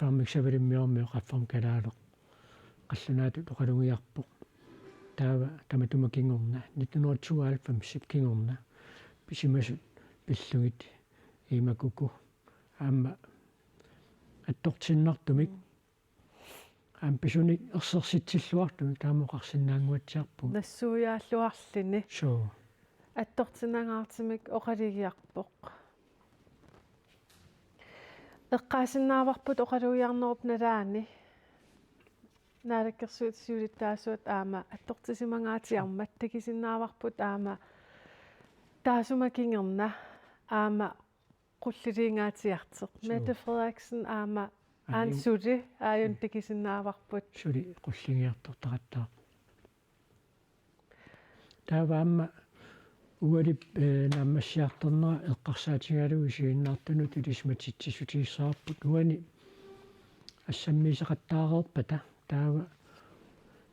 qaffarmiksavilimmiormio qaffam kalaaloq qallunaatu toqalungiarpoq taava tamatuma kingorna 1992 kingorna pisimasut pillugit iimakuku aamma attortinnartumik pisuni ersersitilluartumik taamoqarsinnaanguatsiarpu nassuujaаллуарлини sure attortinangaartimik oqaligiarpoq eqqaasinnaavарпут oqalugiarnerup nalaani naalakkersuut siulittaasuut aama attortisimangaatiarmat takisinnaavарпут aama taasuma kingerna aama qulliliingaatiarteq Mette Frederiksen aama aansuli aajun takisinnaavарпут suli qulligiartor taqattaa taavaamma ualip naammassiartornera eqqarsaatigalugu isiinnaartunut ilismatitsisutiissaarput uani assammiisaqattaareerpata taava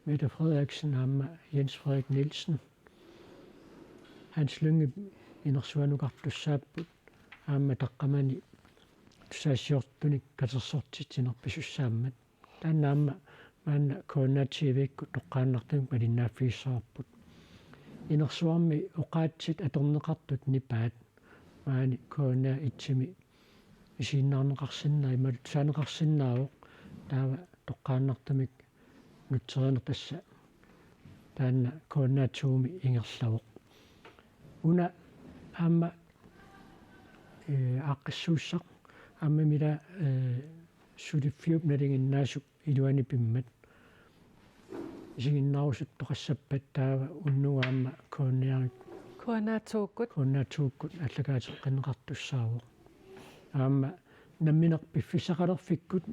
Mette Frederiksen aamma Jens Frederik Nielsen Hans Lynge inersuanuqartussaapпут aamma taqqamani tusaassiortunik katersortitsinerpisussaammat taannaamma maanna koonnaatiiviikkut toqqaannartumik malinnaaffiissaarput inersuarmi oqaatsit atorneqartut nipaat maani koonna itsimi isiinnaarneqarsinnaa imalut saaneqarsinnaaoq taava toqqaannartumik nutsernertassa taanna koonnaatsuumi ingerlavoq una aamma aaqqissuussaq aamma mila suliffiup nalinginnaasuk iluani pimmat isiginnaarusut toqassappat taava unnugaamma koonniarik koonnaatuukkut allakaateqqaneqartussaavuq aamma nammineq piffissaqalerfikkut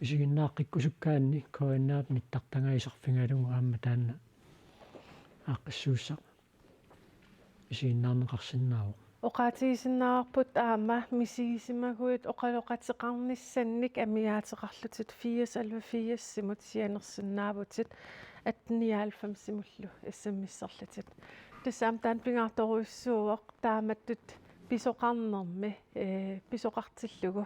isiginnaaqqikusukkaanni koonnaap nittartangaisarfingalugu aamma taanna aaqqissuussaq isiginnaarneqarsinnaavuq oqaatigisinnaarput aama misigisimmaguit oqaloqateqarnissannik amiaateqarlutit 80 simut sianersinnaavutit 98 simullu issammisserlutit tassam taan pingaartoruissuuq taamattut pisoqarnermi pisoqartillugu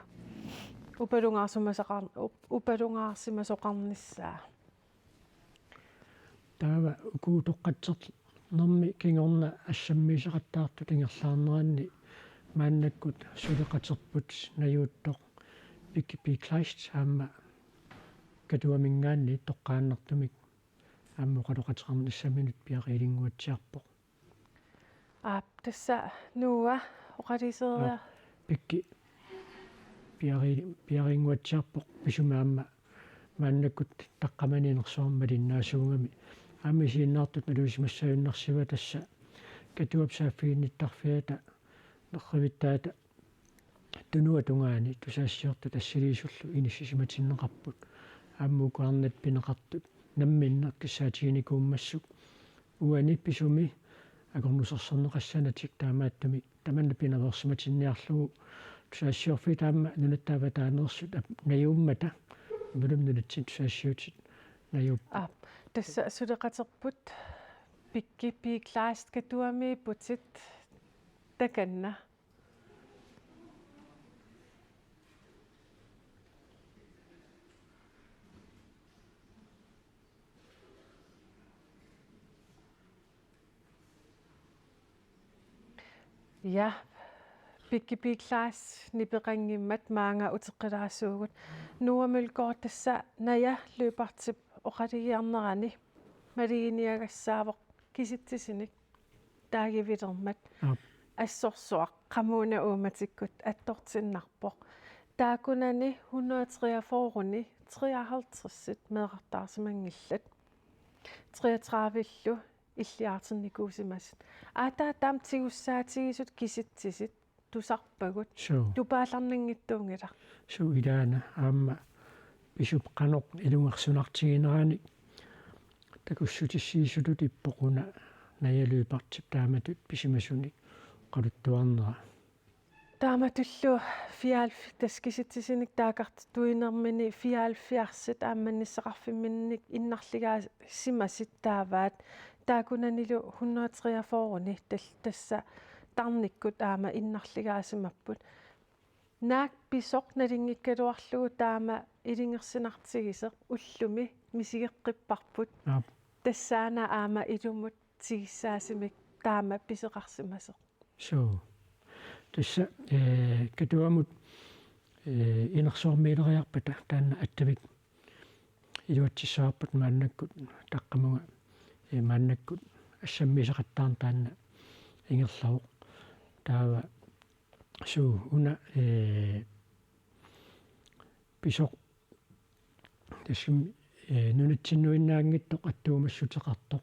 upalungaarsimasoqarnissaa taava ukuutoqqatserl nermi kingorna assammiisaqattaartut ingerlaarneranni maannakkut suleqaterput najuuttoq pikkipiiklaist aamma katuamingaanni toqqaannartumik aamma oqaloqateqarnissaminut piaqiilinguatsiarpoq tassa nuua oqaliseria pikki piaqiinguatsiarpoq pisuma aamma maannakkut taqqamaniinersuarmalinnaasuungami aammi isiinnaartut maluusimassajunnersiva tassa katuapsaaffiinnittarfiata nerrivittaata tunua tungaani tusaassiortu tassiliisullu inissisimatinnеқарпут ааммукуарнат пинеқартут намминнер киссаатигиникууммассук уани писуми акорнусерсернеқассанатик таамааттуми таманна пиневерсиматинниарлугу tusaassiорфи таама нунаттаава таанерсут наюуммата мулум нунатсин tusaassiутит наюп тасса сулеқатерпут pikki piiklaast katuami putit takanna ja pikki piiklaas nipeqangimmat maanga uteqqilaasuugut nuamulkoor tassa naja løpartip oqaligiarnerani малигиниагассаавоқ киситсисиник таагивилермат ассорсуақ qamuna uumatikkut attортиннарпоқ таакунани 143-руни 53-сит меэқартаарсимангиллат 33-иллу иллиаартерникуусимасит аатаа таам тигуссаатигисут киситсисит тусарпагут тупааларнангиттуунгила су илаана аама писуп каноқ илунгерсунартигинерани такуссутиссиисулут иппоқуна наялуипартип тааматут писимасуни қалуттуарнера тааматуллу 94 таскиситсисиник таакарт туинермини 74-сит аамманниссақарфимминник иннарлигаа симаситтааваат таакунанилу 143-руни тасса тарниккут аама иннарлигаасимаппут naak pisoq nalingikkaluarlugu taama ilingersinartigiseq ullumi misigeqqipparput tassaana aama ilumut tigissaasimik taama piseqarsimaseq so tassa katuamut inersormiileriarpata taanna attavik iluatsissaarput maannakkut taqqamuga maannakkut ассаммисеқаттаарн таанна ингерлавоқ таава суу уна писоқ тассим нунатсиннуиннаангиттоқ аттуумассутеқартоқ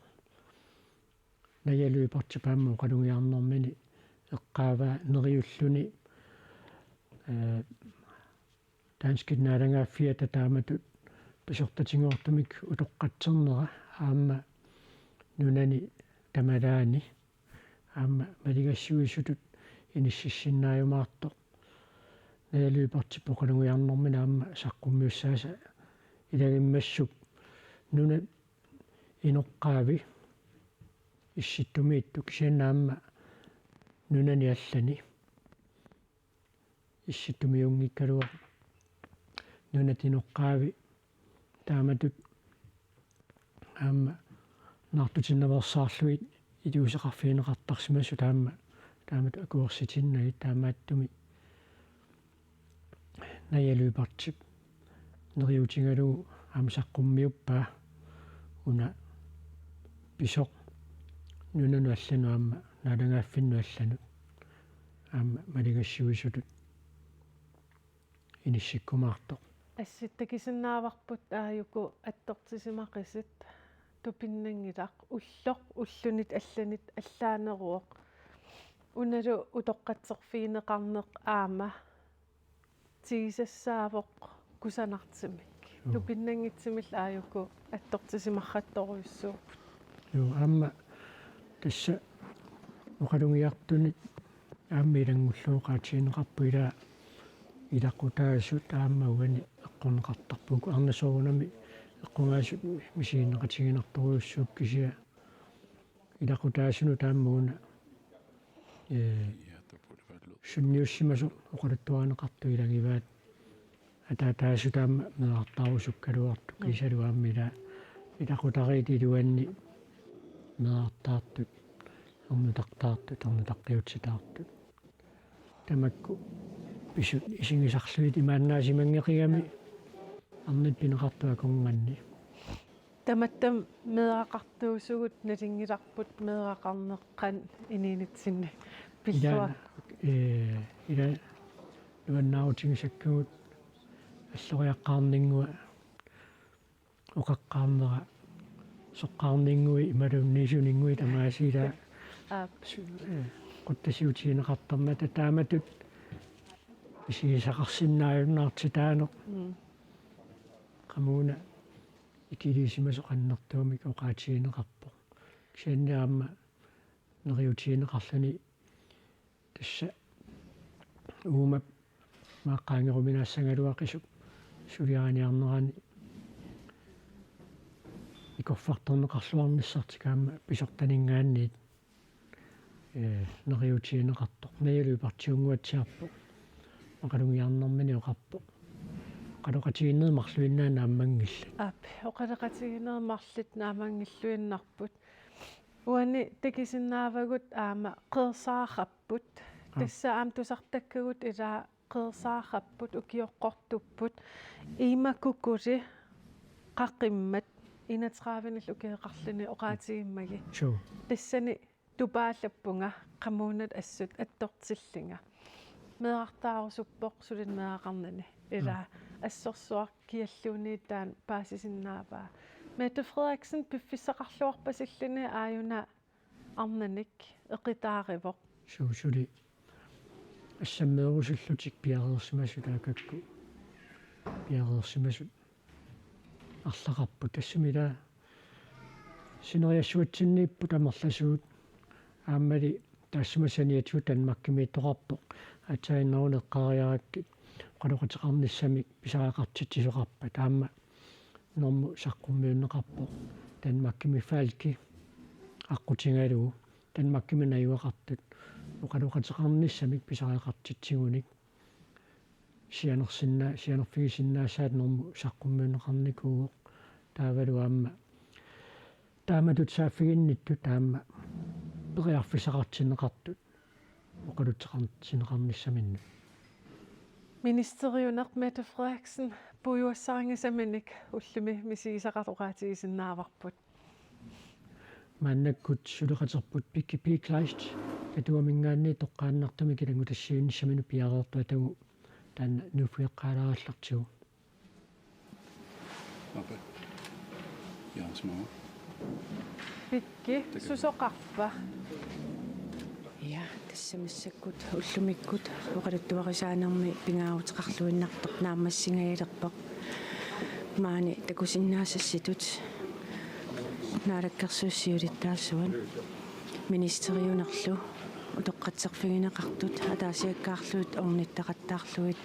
наялуипартипаамму қалунгиарнэрмини эққааваа нериуллуни данскит наалангааффиата тааматут писортатингуартумик утоққатсернера аама нунани тамалаани аама малигассуисутут иниссиссиннааюмаартоқ наялуипартиппо қалунгиарнэрмини аама саққуммиуссааса илагиммассук нуна иноққаави исситтумиитту кисианнаама нунани аллани исситтумиунгиккалуа нунатиноққаави тааматут аама наартутиннаверсаарлуит илуусеқарфиинеқартарсимасу таамат акуерситиннаги таамааттуми наялуипартип нериутингалу аамсаққуммиуппаа уна писоқ нунану аллану аама налангааффинну аллану аама малигассуисутут иниссиккумаартоқ асситтакисиннааварпут ааюку аттортисимақисит тупиннангилақ уллоқ уллунит алланит аллаанеруоқ уналу утоққатсерфиинеқарнеқ аама тигисассаавоқ кусанартимик тупиннангитсимил ааюку аттортисимарратторуйуссууппут ю аама тасса оқалунгиартунит аама илангуллуоқаатиинеқарпу илаққутаасут аама уани эққорнеқартарпуку арнасоорунами эққунгаасут мисииннеқатигинарторуйуссууп кисиа илаққутаасуну тааммууна сунниуссимасо оқалаттуаанеқарту илагиваат атаатаасу таама меартаарусуккалуарту кисалуааммила илаққутариити илуанни меартаартут орнутартаартут орнутаққиутситаартут тамакку писут исингисарлуит имааннаасимангеқигами арнит пинеқартуа конганни таматтам меэқартуусугут налингиларпут меэқарнеққан ининитсинни пиллуа ила нуаннаутингисаккугут аллориаққарнингуа оқаққарнера соққарнингуи ималуннисунингуи тамаасила қуттасиутиинеқартармата тааматут исигисақарсиннааюннаартитаано qamuna ikilisimasoqannartuamik oqaatigineqarpo kisianniaamma neriutigineqarluni tassa uumap maaqqaangeruminaassagaluaqisuk suliaaniarnerani ikorfartorneqarluarnissartikaamma pisortaningaanniit neriutigineqartoq nayaluipartiunguatsiarpo maqalungiarnermini oqarpo qaloqatigineermarluinnaana ammangilla ап оқалеқатигинеермарлит наамангиллуиннарпут уани такисиннаавагут аама қеерсаараппут тасса аам тусартаккагут илаа қеерсаараппут укиоққортуппут иимаккуккули қаққиммат инатраавинил укеэқарлуни оqaатигиммаги тассани тупааллаппунга qammuunat assut attортиллинга меартаарусуппоқ сулин меақарнани илаа ассорсуар киаллуунниитаан паасисиннааваа Mette Frederiksen пиффиссақарлуарпасиллуни ааюна арнаник эқитааривоқ суусули ассаммеерусуллутик пиареерсимасулаакакку пиареерсимасут арлақарпу тассамила синериассуатсиннииппу тамерласуут ааммали таассамасаниатсуу танмаккимиитторарпоқ атсаиннерун эққариаракки qalоqatiqarnissamik pisaqaqartitsisuqarpa taamma normu saqqummiunneqarpoq tanmakkimi faalki aqqutigalugu tanmakkimi nayuaqartut qaloqatiqarnissamik pisaqaqartitsigunik sianerfigisinnaassaat normu saqqummuuneqarnikuuq taavaluamma taamatut saaffiginnittu taamma periarfisaqartineqartut oqalutseqartineqarnissaminnu Ministeriuneq Mette Frederiksen pujuassaaringisaminik ullumi misigisaqartoqaatigisinnaavарпут мааннаккут сулеқатерпут пиккипиклаист катуамингаанни тоққааннартуми килангу тассиунissамину пиареертуа тагу таанна нуфиэққалараллартигу апа яасмаа пикки сусоқарпа Ja, тассамассаккут уллумиккут оқалуттуарисаанерми пингаагутеқарлуиннартоқ наамассингаилерпоқ маани такусиннаасасситут наалаккерсууссиулиттаассуан министериунерлу утоққатсерфигинеқартут атаасиаккаарлуут орниттақаттаарлуит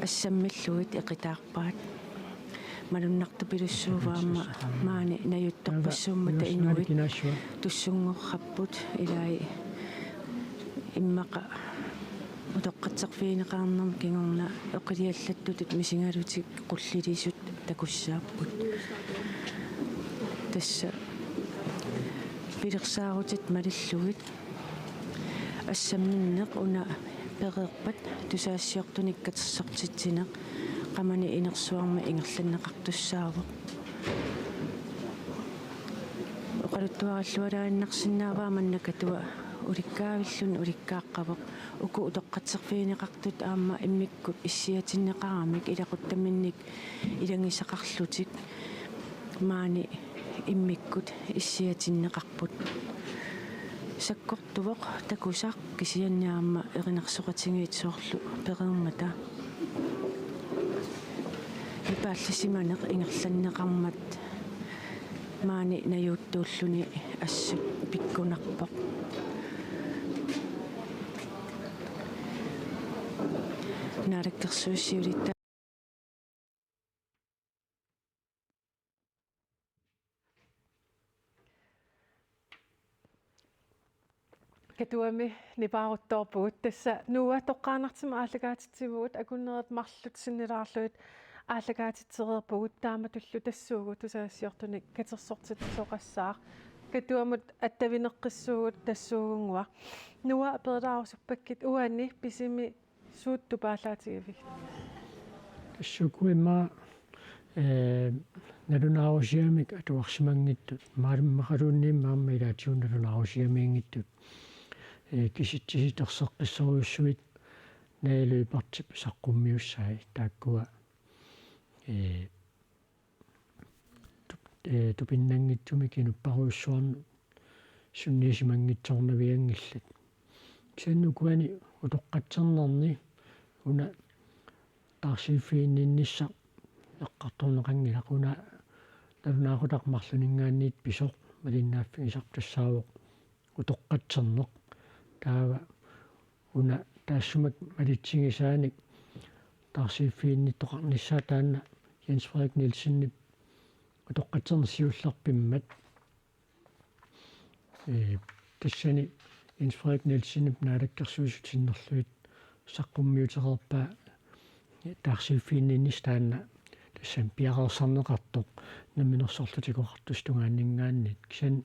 ассаммиллуит эқитаарпаат малуннартупилуссууваама маани наюттарпассууммата инуит туссунгорраппут илаи иммаqa утоққатсерфигинеқарнерм кингорна эққилиаллаттутут мисингалутик қуллилисут такуссааппут тасса пилерсаарутит малиллугит ассамминнеқ уна переерпат тусаассиортуниккатерсортитсинеқ qamani inersuarma ingerlanneqartussaavo oqaluttuarallualaannarsinnaavaamannakkatuа ulikkaavillun ulikkaaqqavoq uku utoqqatserfiineqartut aamma immikkut issiatinneqaramik ilaquttamminnik ilangisaqarlutik maani immikkut issiatinneqarput sakkortuvoq takusaq kisianniaamma erinarsoqatingiitsoorlu pereermata ипааллисиманеқ ингерланнеқармат маани наюуттууллуни ассут пиккунарпоқ наалаккерсууссиулитта катуами нипаарутторпуут тасса нуа тоққаанартима ааллагаатитсивуут акуннерат марлут синнилаарлуит ааллагаатитсереерпугут тааматуллу тассуугу тусаассиортуник катерсортит соқассаар катуамут аттавинеққиссуугут тассуугунгуа нуа пердаарусуппаккит уанни писими суутту паалаатигивик тассукуимма налунаарусиамик атуарсимангиттут маалуммақалууннииммаама илаатиун налунаарусиамиингиттут киситсиситерсеққиссориуссуит наалуипартип саққуммиуссаи тааккуа тупиннангитсуми кинуппаруйссуарну сунниисимангитсорнавиангиллат кисаннукуани утоққатсернерни уна таарсииффиинниннисса эққарторнеқангила уна налунаақутақмарлунингаанниит писоқ малиннааффигисартассаавоқ утоққатсернеқ таава уна таассумак малитсигисааник таарсииффиинниттоқарниссаа таанна Jens Frederik Nielsen утоққатсернерсиуллерпиммат тассани Jens Frederik Nielsen наалаккерсуусутиннерлуит саққуммиутерерпаа таарсииффиинниннис таанна тассам пиареерсарнеқартоқ наминерсорлутикоқартус тунгааннингааннит кисан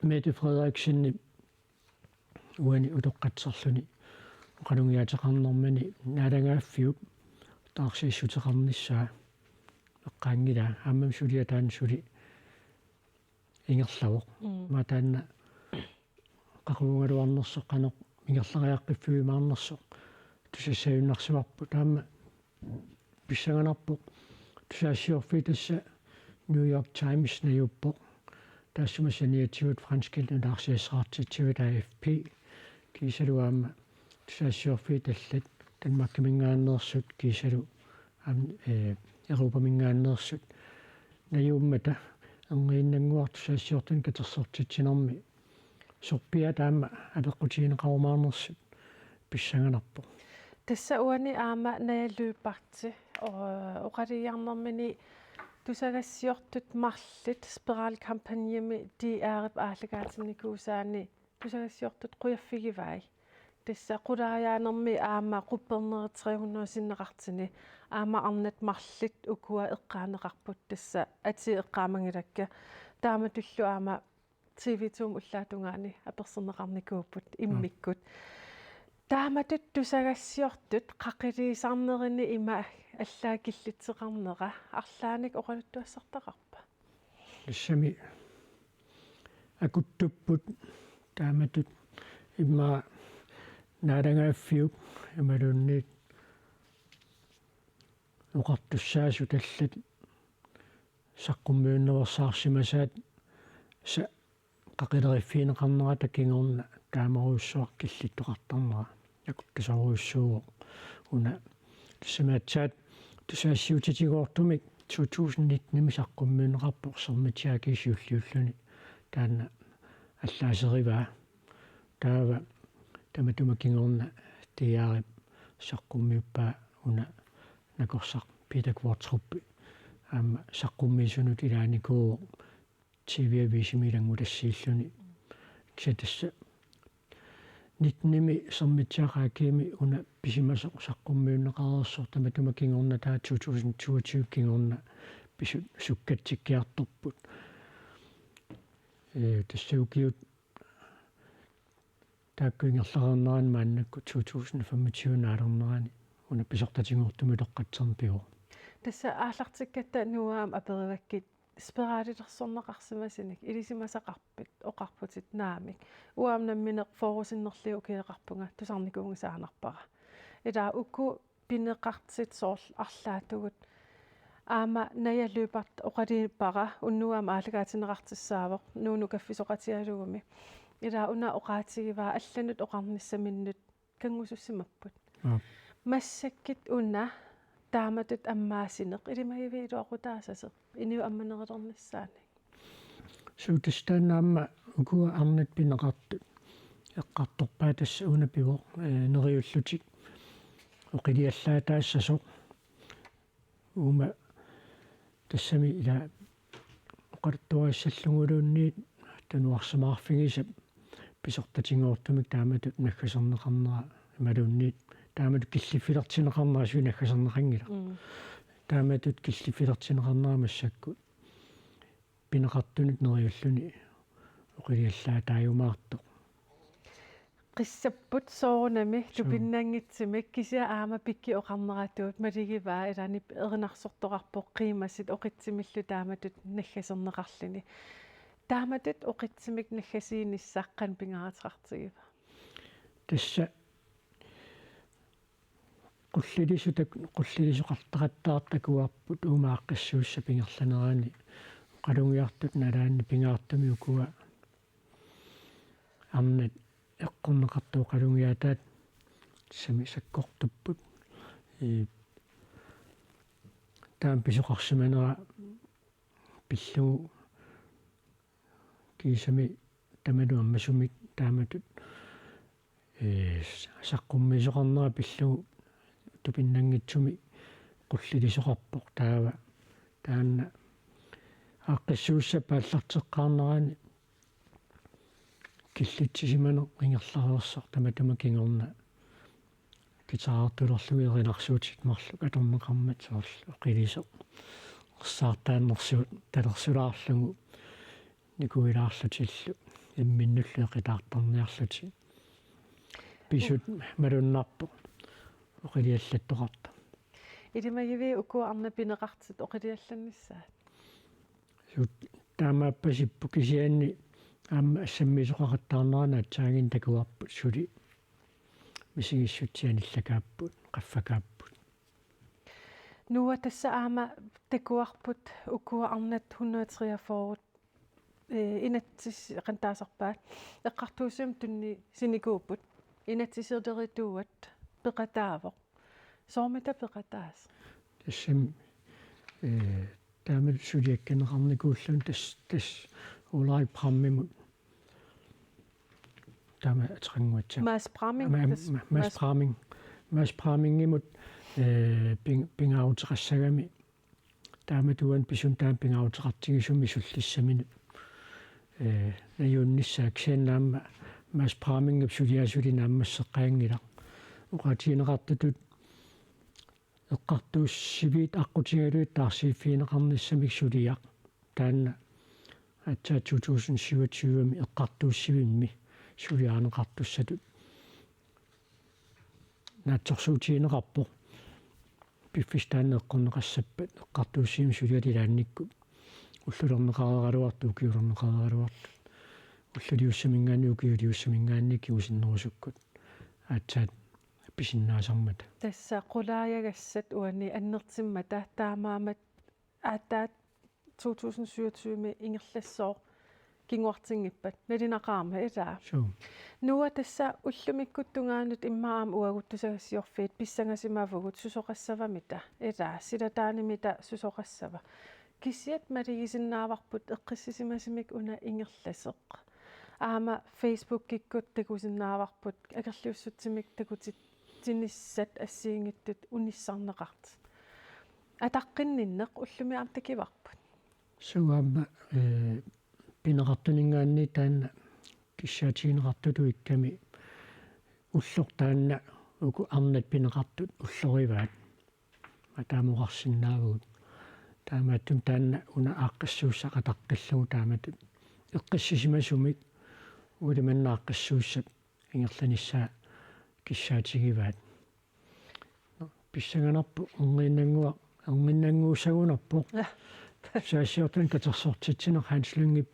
Mette Frederiksen уани утоққатсерлуни оқалунгиатеқарнэрмани наалангааффиуп таарсииссутеқарниссаа эққаангила ааммам сулиа таан сули ингерлавоқ матаанна қақуунгалуарнерсоқ қанеқ мигерлариаққиффуимаарнерсоқ тусассаюннарсуарпу таама писсаганарпоқ тусаассиорфи тасса New York Times наюппоқ таассумассаниатсигут франскилну таарсиассаартитсигут AFP кисалуаама тусаассиорфи таллат танмаккамингааннерсут кисалу Европамингааннерсут наюуммата ангииннангуар тусаассиортун катерсортитсинерми сорпиа таама апеққутигинеқарумаарнерсут писсаганарпоқ тасса уани аама наалуипарти оқалиарнэрмини тусагассиортут марлит спирал кампаньями ди аарп аалагаатинникуусаани тусагассиортут қуяффигивай тасса qulaayaanерми аама qupperneritриуннуасиннеқартини аама арнат марлит укуа эққаанеқарпут тасса ати эққаамангилакка таама туллу аама TV2 уллаатунгаани аперсернеқарникууппут иммиккут тааматут тусагассиортут қақилисаарнерини има аллаакиллитсеқарнера арлааник оқалуттуассартақарпа лиссами акуттуппут тааматут имма наадангаффиук ималуунниит оқартуссаасу таллат саққуммиуннерсаарсимасаат са қақилериффиинеқарнера такингорна таамаруссуар киллиттоқартарнера акуттасаруйуссууо уна тссамаатсаат тусаассиутитигоортумик 2019 саққуммиунеқарпоқ сэрмитиакисиуллиуллуни таана аллаасериваа таава таматумакингорна тиаарип саққуммиуппаа уна накорсақ питаквуартруппи аама саққуммиисунут илааникуу TV-висимилангу тассииллуни ксатасса нитними сэрмитсаақаакиими уна писимасоқ саққуммиуннеқарерсор таматумакингорна таа 2022 кингорна пису суккатсиккиарторпут тассаукиут тааккуингерларернеран мааннакку 2025 наалернерани уна писортатингууртуми тоққатсерпиу тасса ааллартиккатта нуаам апериваккит спиралилерсорнеқарсимасиник илисимасақарпит оқарпутит наамик уаамнамминеқ форусиннерлиу киеқарпунга тусарникуунгисаанарпара илаа укку пинеқартит соорл арлаатугут аама наяллуипарт оқалииппара уннуаама аалагаатинеқартиссаавоқ нууну каффисоқатиалугуми илаа уна оқаатигиваа алланут оқарниссаминнут кангусуссимаппут массаккит уна тааматут аммаасинеқ илимаивиилуақутаасасеқ иниу амманерилерниссаани суутастанаама укуа арнат пинеқартут эққарторпаа тасса уна пивоқ нериуллутик оқилиаллаатаассасоқ ума тассами ила оқартуассаллугулуунниит тануарсамаарфигисап писортатингуортумик тааматут наггасернеқарнера ималуунниит тааматут киллиффилертинеқарнера суинаггасернеқангила тааматут киллиффилертинеқарнера массакку пинеқартунут нериуллуни оқилиаллаатааюмаартоқ qissapпут соорунами тупиннаангитсимик кися аама пикки оқарнератуут малигиваа илаани еринарсортоқарпоқ қимасит оқитсимиллу тааматут наггасернеқарлини тааматут оқитсимик наггасииниссааққан пингаратеқартигива тасса qullilisuqartaqattaartakuarput uumaаққиссууssa пингерланераани qalungiartut nalaanni pingaartumi ukua arnat eqqorneqartuu qalungiataat sami sakkortupput taam pisuqarsimanera pillugu kiisami tamalu ammasumik taamatut saqqummisoqarnera pillugu tupinnangitsumi qullilisuqarpoq taava taanna aaqqissuussa paallarteqqaarnerani киллитсисимано рингерлареерсор таматумакингорна китаартулерлуги еринарсуутик марлу аторнеқармат соорлу оқилисо орсаартааннэрсуут талерсулаарлугу никуилаарлутиллу имминнуллу эқитаартарниарлути писут малуннарпо оқилиаллаттоқарта илимагиви укуа арна пинеқартит оқилиалланниссаат сут таамааппасиппу кисианни аама ассаммисоқақаттаарнерана атсаагин такуарпут сули мисигиссутсианиллакааппут қаффакааппут нуа тасса аама такуарпут укуа арнат 143 инатсис қантаасарпаат эққартуусам тунни синикууппут инатсисердеритуат пеқатаавоқ соормита пеқатаас тассам таамал сулиакканеқарникууллун тас улай праммимут тама атрангуатса мас прамингимут пингаутерассагами тааматуан писун таам пингаутерартигисуми суллиссамину наюнниссааксианнаама mass praamingap suliasulinaamasseqqaangila uqatiineqartatut eqqartuussiviit aqutigaluit taarsiiffiineqarnissamik suliaq taanna atsa 2027 eqqartuussivimmi suliaaneqartussatut naatsorsuutiineqarpoq пиффистаанне эққорнеқассаппат эққартууссиим сулиалилаанникку уллулернеқарераluartu укиулернеқарераluartu уллулиуссамингаани укиулиуссамингаанник киусиннерусуккут аатсаат писиннаасармата тасса qulaajagassat uani annertimmata taamaamat aataat 2027 ingерлассоо кингуартингиппат налинақарма илаа so нуа тасса уллумиккуттунгаанут иммаам уагуттусагассиорфиит писсангасимавгут сусоқассавамита илаа силатаанимита сусоқассава кисиат малигисиннааварпут эққиссисимасимик уна ингерласеқ аама Facebook киккут такусиннааварпут акерлиуссутсимик такутит тиниссат ассиингиттут униссарнеқарт атаққинниннеқ уллуми аам такиварпут суамма пинеқартунингаанни таанна киссаатигинеқартуту икками уллор таанна уку арнат пинеқартут уллориваат матаамоқарсиннаавут таамааттум таанна уна ааққиссууссақатаққиллугу тааматут эққиссисимасумик улиманнааққиссууссап ингерланиссаа киссаатигиваат писсаганарпу орниннангуусагунарпу саасиортан катерсортитсинер ханслунгип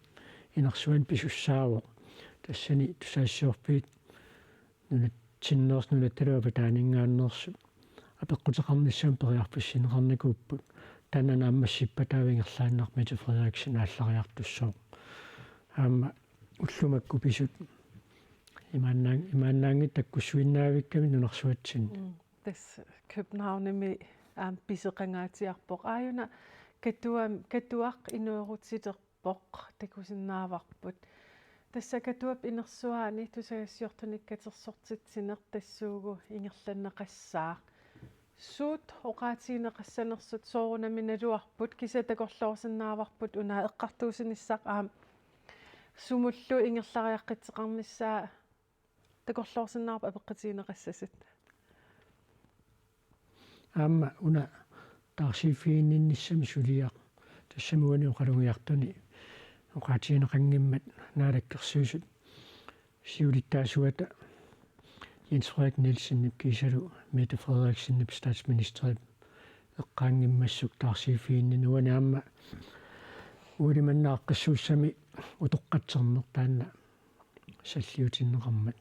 инерсуан писуссаавоқ тассани тусаассиорпиит нунат тиннерс нунатталуапа таанингааннерсу апеққутеқарниссаам периарписсинеқарникууппут тананааммассиппа таавингерлааннар Mette Frederiksen ааллариартуссоо аама уллумакку писут имааннаангит таккуссуиннаавикками нунерсуатсин тас Københavnimi аам писеқангаатиарпоқ ааюна катуақ инуерутситерпоқ такусиннааварпут тасса катуап инерсуаани тусагассиортуник катерсортитсинер тассуугу ингерланнеқассаа суут оqaatiинеқассанерсут соорунаминалуарпут кисатакорлоорсиннааварпут унаа эққартуусиниссақ аам сумуллу ингерлариаққитсеқарниссаа такорлоорсиннаарпа апеққатиинеқассасат аама уна таарсиффииннинниссами сулиақ тассамуани оқалугиартуни оqaatiинеқангиммат наалаккерсуусут сиулиттаасуата Jens Frederik Nielsen кисалу Mette Frederiksen statsminister эққаангиммассук таарсиффиинни нуанаама улиманнааққиссууссами утоққатсернер таанна саллиутиннеқармат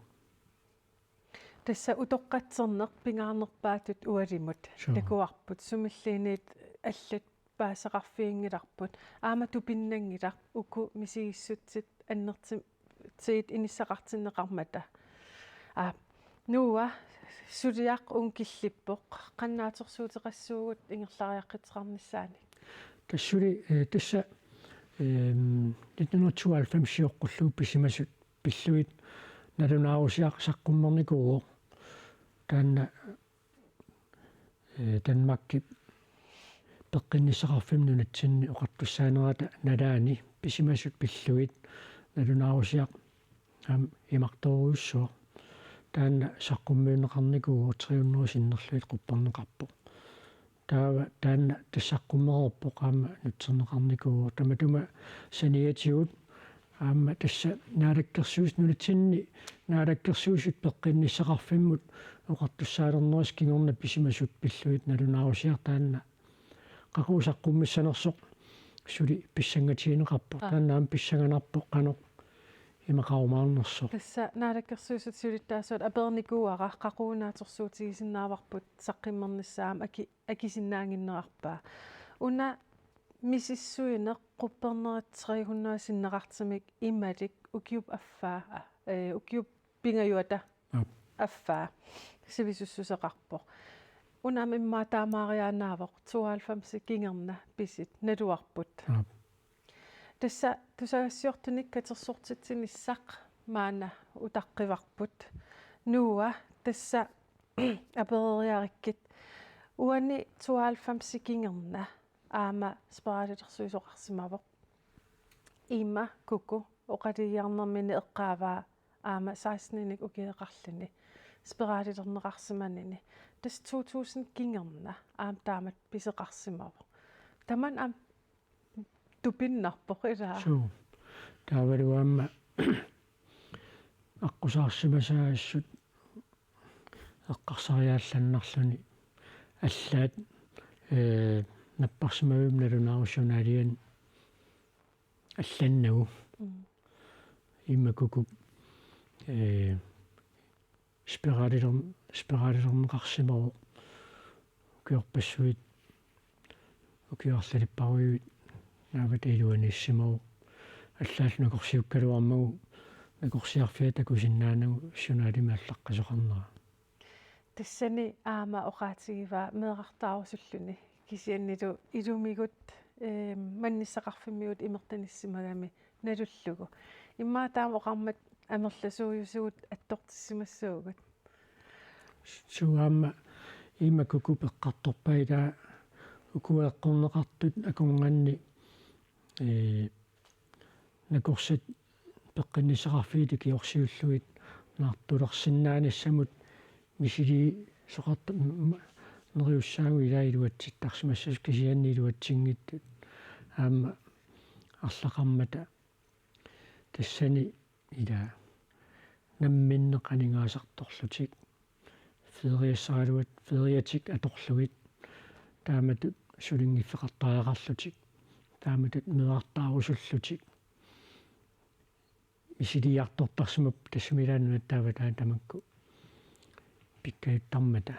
тасса утоққатсернеқ пингаарнерпаатут уалимут такуарпут сумиллиинит аллат паасеқарфиингиларпут аама тупиннангилар уку мисигиссутсит аннертим тиит иниссақартиннеқармата нуа сулиақ ункиллиппоқ қаннаатерсуутеқассуугут ингерлариаққитеқарнissaани тассули тасса 1992 сиоққуллуу писимасут пиллуит налунаарусиақ саққуммерникуу таанна Danmarkki пеққиннисақарфим нунатсинни оқартуссаанерата налаани писимасут пиллуит налунаарусиақ ам имарторуйуссоо таанна саққуммиунеқарникуу 300 синнерлуит қуппарнеқарпо таава таанна тассаққуммерерпо qaama нутсернеқарникуу таматума саниатиут аама тасса наалаккерсуус нунатсинни наалаккерсуусут пеққиннисақарфиммут оқартуссаалернерис кигорна писимасут пиллуит налунаарусиар таанна қақуусаққуммиссанерсоқ сули писсангатиинеқарпо тааннаам писсаганарпо қано имақарумаарнерсо тасса наалаккерсуусут сулиттаасуат аперникууара қақуунаатерсуутигисиннааварпут саққиммерниссаам акисиннаангиннерарпаа уна мисиссуинеқ қуппернерат 300 синнеқартимик ималик укиуп аффаа укиуп пингаюата аффаа сивисуссусеқарпо унам имма таамаариаанаавоқ 92 кингерна писит налуарпут тасса тусагассиортуник катерсортитсиниссақ маана утаққиварпут нуа тасса аперериариккит уани 92 кингерна аама спаалерсуисоқарсимавоқ има куку оқалиярнермини эққааваа аама 16-ник укиеқарлини спираалилернеқарсиманини тас 2000 кингерна аам таамат писеқарсимава таман аам тупиннарпоқ илаа суу таавалуаама аққусаарсимасаассут эққарсариаалланнарлуни аллаат наппарсимавим налунаарусунаалиан алланнагу иммакуку спиралилернеқарсимаво киорпассуит укиарлалиппаруйуит наават илуаниссимаву аллаалнакорсиуккалуармагу накорсиарфиа такусиннаанагу сунаалима аллаққасоқарнера тассани аама оқаатигива меэқартаарусуллуни кисианнилу илумигут манниссақарфиммиут имертаниссимагами налуллугу иммаа таама оқармат амерласууюсуут аттортиссимассуугут суаама имакуку пеққарторпаилаа укуэққорнеқартут акунганни накорсат пеққиннисақарфиит киорсиуллуит наартулерсиннаанассамут мисили соқарт нериуссаагу илаилуатситтарсимассас кисианни илуатсингиттут аама арлақармата тассани ила намминнеқанингаасарторлутик фериассаалуат фериатик аторлугит тааматут сулингиффеқартариақарлутик тааматут меартаарусуллутик мисилиартортарсимап тассамилаануат тааватаа тамакку пиккаюттармата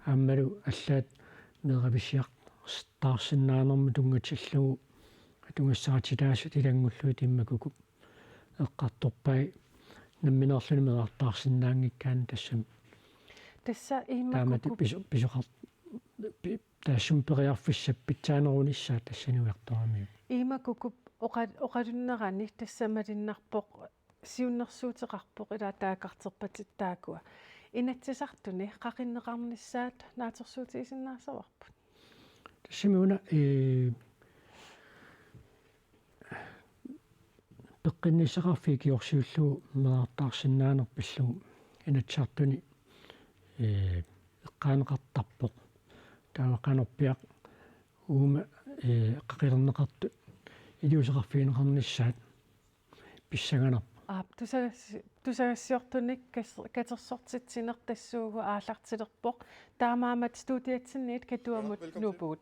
ааммалу аллаат мерависиақ таарсиннаанерму тунгатиллугу атунгассаатилаасут илангуллуит иммакуку эққарторпай намминерлуни мерартаарсиннаангиккаан тассам тасса иммакуку таамат писоқар тассум периарфиссап питсаанеруниссаа тассануиарторами имакуку оқалуннерани тассамалиннарпоқ сиуннэрсуутеқарпоқ илаа таакартерпатиттаакуа инатсисартуни қақиннеқарниссаат наатерсуутисиннаасаварпут тассамиуна пеққиннисақарфи киорсиуллугу мерартаарсиннаанерпиллугу инатсаартуни эққаанеқартарпоқ таавақанерпиақ уума қақилернеқарту илиусеқарфиинеқарниссаат писсаганер тусагассиортуник катерсортитсинер тассуугу аалартилерпоқ таамаамат студиатсинниит катуамут нупуут